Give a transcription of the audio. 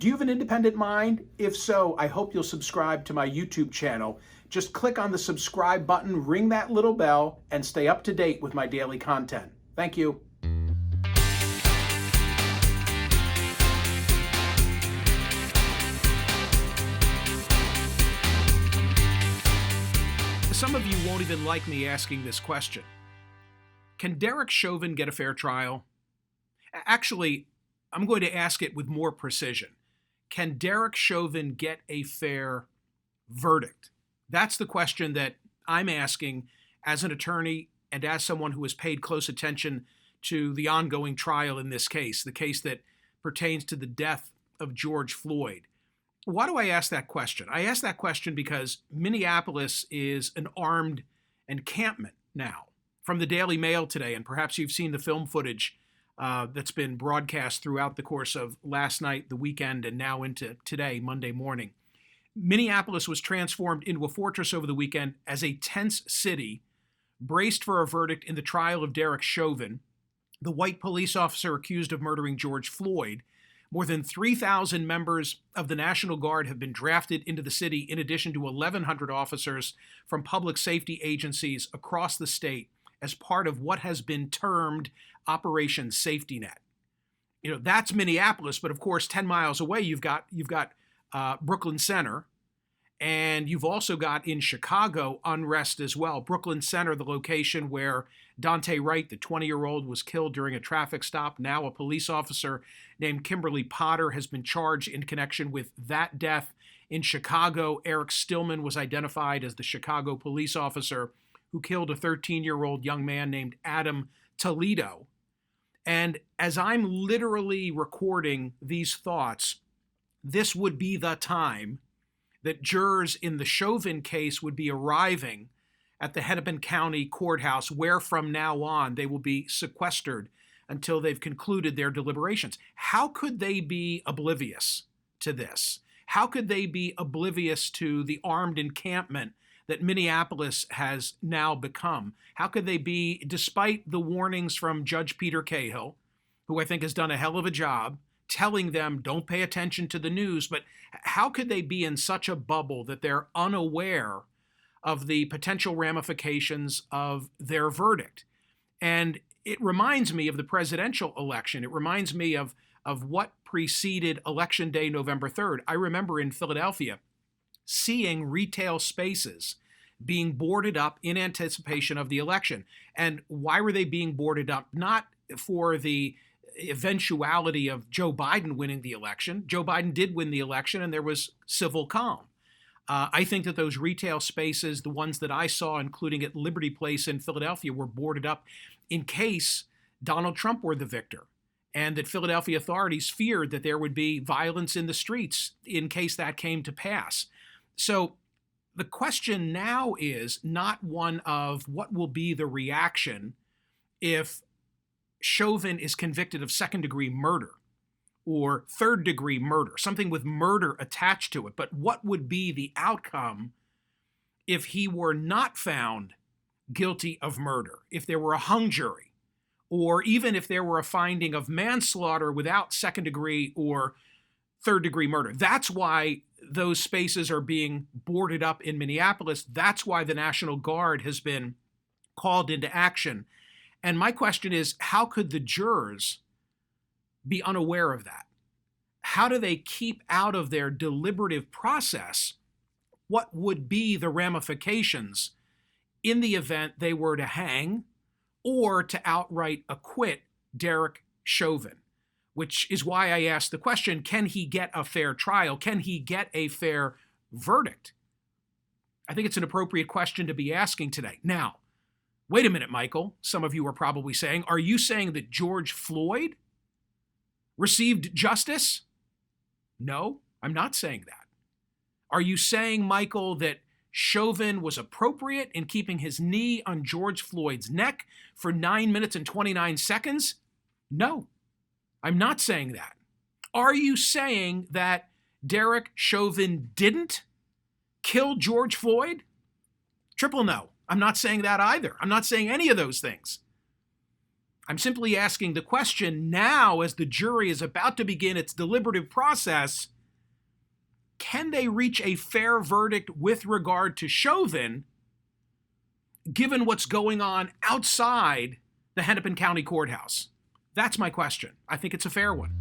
Do you have an independent mind? If so, I hope you'll subscribe to my YouTube channel. Just click on the subscribe button, ring that little bell, and stay up to date with my daily content. Thank you. Some of you won't even like me asking this question. Can Derek Chauvin get a fair trial? Actually, I'm going to ask it with more precision. Can Derek Chauvin get a fair verdict? That's the question that I'm asking as an attorney and as someone who has paid close attention to the ongoing trial in this case, the case that pertains to the death of George Floyd. Why do I ask that question? I ask that question because Minneapolis is an armed encampment now. From the Daily Mail today, and perhaps you've seen the film footage that's been broadcast throughout the course of last night, the weekend, and now into today, Monday morning. Minneapolis was transformed into a fortress over the weekend as a tense city, braced for a verdict in the trial of Derek Chauvin, the white police officer accused of murdering George Floyd. More than 3,000 members of the National Guard have been drafted into the city, in addition to 1,100 officers from public safety agencies across the state as part of what has been termed Operation Safety Net. You know, that's Minneapolis, but of course, 10 miles away, you've got Brooklyn Center, and you've also got in Chicago unrest as well. Brooklyn Center, the location where Daunte Wright, the 20-year-old, was killed during a traffic stop. Now a police officer named Kimberly Potter has been charged in connection with that death. In Chicago, Eric Stillman was identified as the Chicago police officer who killed a 13-year-old young man named Adam Toledo. And as I'm literally recording these thoughts, this would be the time that jurors in the Chauvin case would be arriving at the Hennepin County Courthouse, where from now on they will be sequestered until they've concluded their deliberations. How could they be oblivious to this? How could they be oblivious to the armed encampment that Minneapolis has now become? How could they be, despite the warnings from Judge Peter Cahill, who I think has done a hell of a job, telling them don't pay attention to the news, but how could they be in such a bubble that they're unaware of the potential ramifications of their verdict? And it reminds me of the presidential election. It reminds me of what preceded Election Day, November 3rd. I remember in Philadelphia seeing retail spaces being boarded up in anticipation of the election. And why were they being boarded up? Not for the eventuality of Joe Biden winning the election. Joe Biden did win the election, and there was civil calm. I think that those retail spaces, the ones that I saw, including at Liberty Place in Philadelphia, were boarded up in case Donald Trump were the victor, and that Philadelphia authorities feared that there would be violence in the streets in case that came to pass. So the question now is not one of what will be the reaction if Chauvin is convicted of second-degree murder or third-degree murder, something with murder attached to it. But what would be the outcome if he were not found guilty of murder, if there were a hung jury, or even if there were a finding of manslaughter without second-degree or third-degree murder? That's why those spaces are being boarded up in Minneapolis. That's why the National Guard has been called into action. And my question is, how could the jurors be unaware of that? How do they keep out of their deliberative process what would be the ramifications in the event they were to hang or to outright acquit Derek Chauvin? Which is why I asked the question, can he get a fair trial? Can he get a fair verdict? I think it's an appropriate question to be asking today. Now, wait a minute, Michael, some of you are probably saying, are you saying that George Floyd received justice? No, I'm not saying that. Are you saying, Michael, that Chauvin was appropriate in keeping his knee on George Floyd's neck for 9 minutes and 29 seconds? No, I'm not saying that. Are you saying that Derek Chauvin didn't kill George Floyd? Triple no. I'm not saying that either. I'm not saying any of those things. I'm simply asking the question now, as the jury is about to begin its deliberative process, can they reach a fair verdict with regard to Chauvin, given what's going on outside the Hennepin County Courthouse? That's my question. I think it's a fair one.